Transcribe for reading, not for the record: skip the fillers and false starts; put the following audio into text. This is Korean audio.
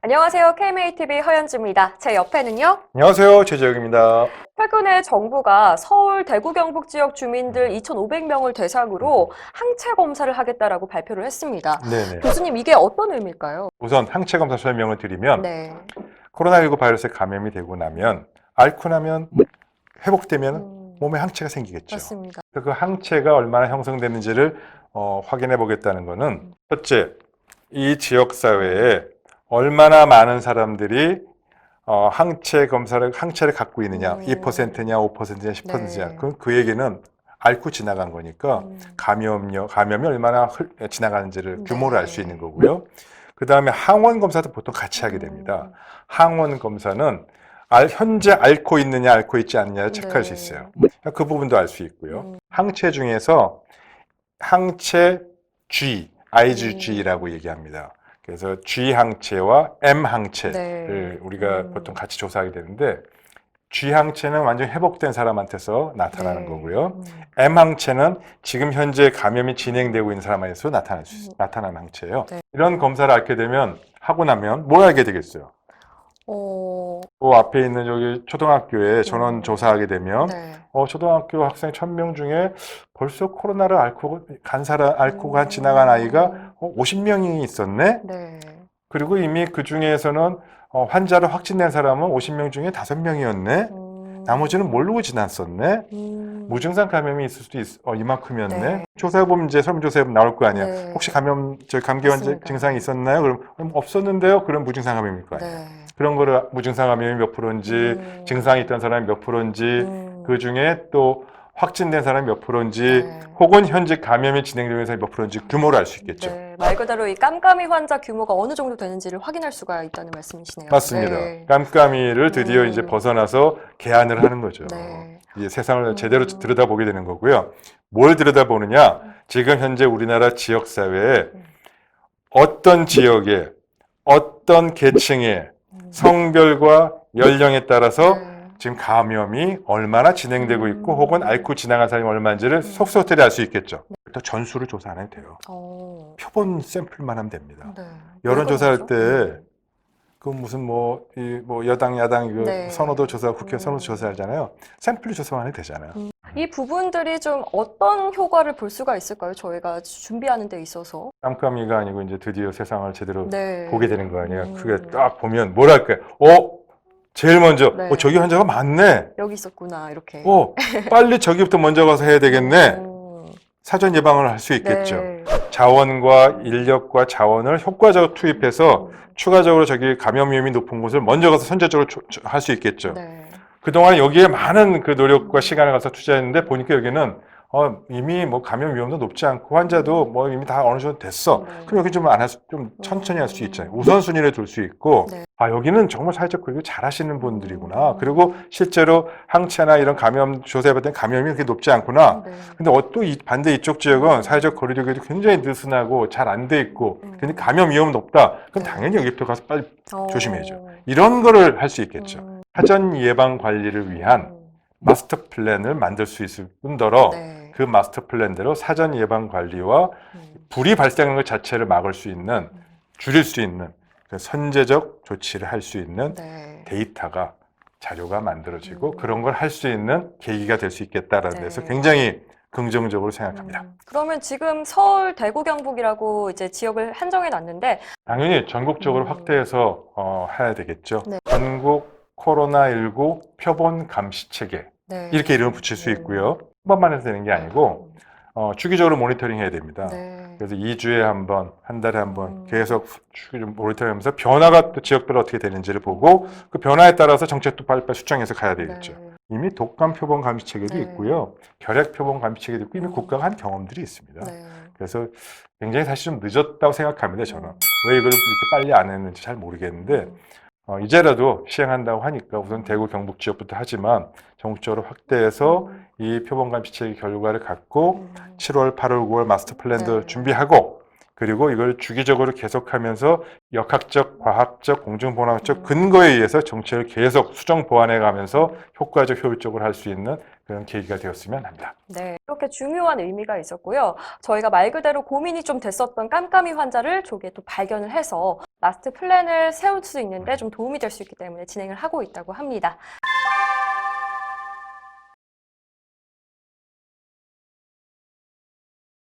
안녕하세요. KMATV 허연주입니다. 제 옆에는요. 안녕하세요. 최재혁입니다. 최근에 정부가 서울, 대구, 경북 지역 주민들 2,500명을 대상으로 항체 검사를 하겠다라고 발표를 했습니다. 네네. 교수님, 이게 어떤 의미일까요? 우선 항체 검사 설명을 드리면 네. 코로나19 바이러스에 감염이 되고 나면 앓고 나면 회복되면 몸에 항체가 생기겠죠. 맞습니다. 그 항체가 얼마나 형성되는지를 확인해 보겠다는 것은 첫째, 이 지역 사회에 얼마나 많은 사람들이 항체를 갖고 있느냐, 2%냐, 5%냐, 10%냐. 네. 그 얘기는 앓고 지나간 거니까 감염이 얼마나 지나가는지를 규모를 알 수 있는 거고요. 그 다음에 항원 검사도 보통 같이 하게 됩니다. 항원 검사는 현재 앓고 있느냐, 앓고 있지 않느냐를 체크할 수 있어요. 그 부분도 알 수 있고요. 항체 중에서 항체 G, IgG라고 얘기합니다. 그래서 G 항체와 M 항체를 우리가 보통 같이 조사하게 되는데, G 항체는 완전 회복된 사람한테서 나타나는 거고요. M 항체는 지금 현재 감염이 진행되고 있는 사람한테서 나타나는 항체예요. 네. 이런 검사를 하고 나면 뭘 알게 되겠어요? 그 앞에 있는 저기 초등학교에 전원 조사하게 되면 초등학교 학생 1,000명 중에 벌써 코로나를 앓고 지나간 아이가 50명이 있었네. 그리고 이미 그 중에서는 환자로 확진된 사람은 50명 중에 5명이었네. 나머지는 모르고 지났었네. 무증상 감염이 있을 수도 이만큼이었네. 네. 조사해보면 이제 설문조사해보면 나올 거 아니야. 네. 혹시 감기 환자 증상이 있었나요? 그럼 없었는데요. 그럼 무증상 감염일 거 아니야. 그런 거를 무증상 감염이 몇 프로인지, 증상이 있던 사람이 몇 프로인지, 그 중에 또 확진된 사람이 몇 프로인지, 혹은 현재 감염이 진행되는 사람이 몇 프로인지 규모를 알 수 있겠죠. 네. 말 그대로 이 깜깜이 환자 규모가 어느 정도 되는지를 확인할 수가 있다는 말씀이시네요. 맞습니다. 네. 깜깜이를 드디어 이제 벗어나서 개안을 하는 거죠. 네. 이제 세상을 제대로 들여다보게 되는 거고요. 뭘 들여다보느냐? 지금 현재 우리나라 지역사회에 어떤 지역에, 어떤 계층에, 성별과 연령에 따라서 지금 감염이 얼마나 진행되고 있고 혹은 앓고 지나간 사람이 얼마인지를 속속들이 알 수 있겠죠. 또 전수를 조사 안 해도 돼요. 표본 샘플만 하면 됩니다. 여론조사할 때 그 무슨 여당 야당 선호도 조사, 국회 선호도 조사하잖아요. 샘플 조사만 해도 되잖아요. 이 부분들이 좀 어떤 효과를 볼 수가 있을까요? 저희가 준비하는 데 있어서. 깜깜이가 아니고 이제 드디어 세상을 제대로 네. 보게 되는 거 아니에요. 그게 딱 보면 뭐랄까요? 제일 먼저 저기 환자가 많네. 여기 있었구나 이렇게. 빨리 저기부터 먼저 가서 해야 되겠네. 사전 예방을 할 수 있겠죠. 자원과 인력과 자원을 효과적으로 투입해서 추가적으로 저기 감염 위험이 높은 곳을 먼저 가서 선제적으로 할 수 있겠죠. 그동안 여기에 많은 그 노력과 시간을 가서 투자했는데 보니까 여기는 이미 감염 위험도 높지 않고 환자도 이미 다 어느 정도 됐어. 그럼 여기 좀 천천히 할 수 있잖아요. 우선순위를 둘 수 있고, 여기는 정말 사회적 거리두기 잘 하시는 분들이구나. 그리고 실제로 항체나 이런 감염 조사해봤더니 감염이 그렇게 높지 않구나. 근데 또 반대 이쪽 지역은 사회적 거리두기도 굉장히 느슨하고 잘 안 돼 있고, 근데 감염 위험은 높다. 그럼 당연히 여기부터 가서 빨리 조심해야죠. 이런 거를 할 수 있겠죠. 사전 예방 관리를 위한 마스터 플랜을 만들 수 있을 뿐더러 그 마스터 플랜대로 사전 예방 관리와 불이 발생하는 것 자체를 막을 수 있는, 줄일 수 있는 선제적 조치를 할 수 있는 데이터가, 자료가 만들어지고 그런 걸 할 수 있는 계기가 될 수 있겠다라는 데서 굉장히 긍정적으로 생각합니다. 그러면 지금 서울, 대구, 경북이라고 이제 지역을 한정해 놨는데 당연히 전국적으로 확대해서 해야 되겠죠. 전국 코로나19 표본 감시 체계 이렇게 이름을 붙일 수 있고요. 한 번만 해서 되는 게 아니고 주기적으로 모니터링 해야 됩니다. 그래서 2주에 한 번, 한 달에 한 번 계속 주기적으로 모니터링하면서 변화가 또 지역별로 어떻게 되는지를 보고 그 변화에 따라서 정책도 빨리빨리 수정해서 가야 되겠죠. 이미 독감 표본 감시 체계도 있고요. 결핵 표본 감시 체계도 있고 이미 국가가 한 경험들이 있습니다. 그래서 굉장히 사실 좀 늦었다고 생각합니다. 저는. 왜 이걸 이렇게 빨리 안 했는지 잘 모르겠는데 이제라도 시행한다고 하니까 우선 대구 경북 지역부터 하지만 전국적으로 확대해서 이 표본 감시 체계 결과를 갖고 7월, 8월, 9월 마스터 플랜도 준비하고 그리고 이걸 주기적으로 계속하면서 역학적, 과학적, 공중보건학적 근거에 의해서 정책을 계속 수정 보완해 가면서 효과적, 효율적으로 할 수 있는 그런 계기가 되었으면 합니다. 이렇게 그렇게 중요한 의미가 있었고요. 저희가 말 그대로 고민이 좀 됐었던 깜깜이 환자를 조기에 또 발견을 해서 라스트 플랜을 세울 수 있는데 좀 도움이 될 수 있기 때문에 진행을 하고 있다고 합니다.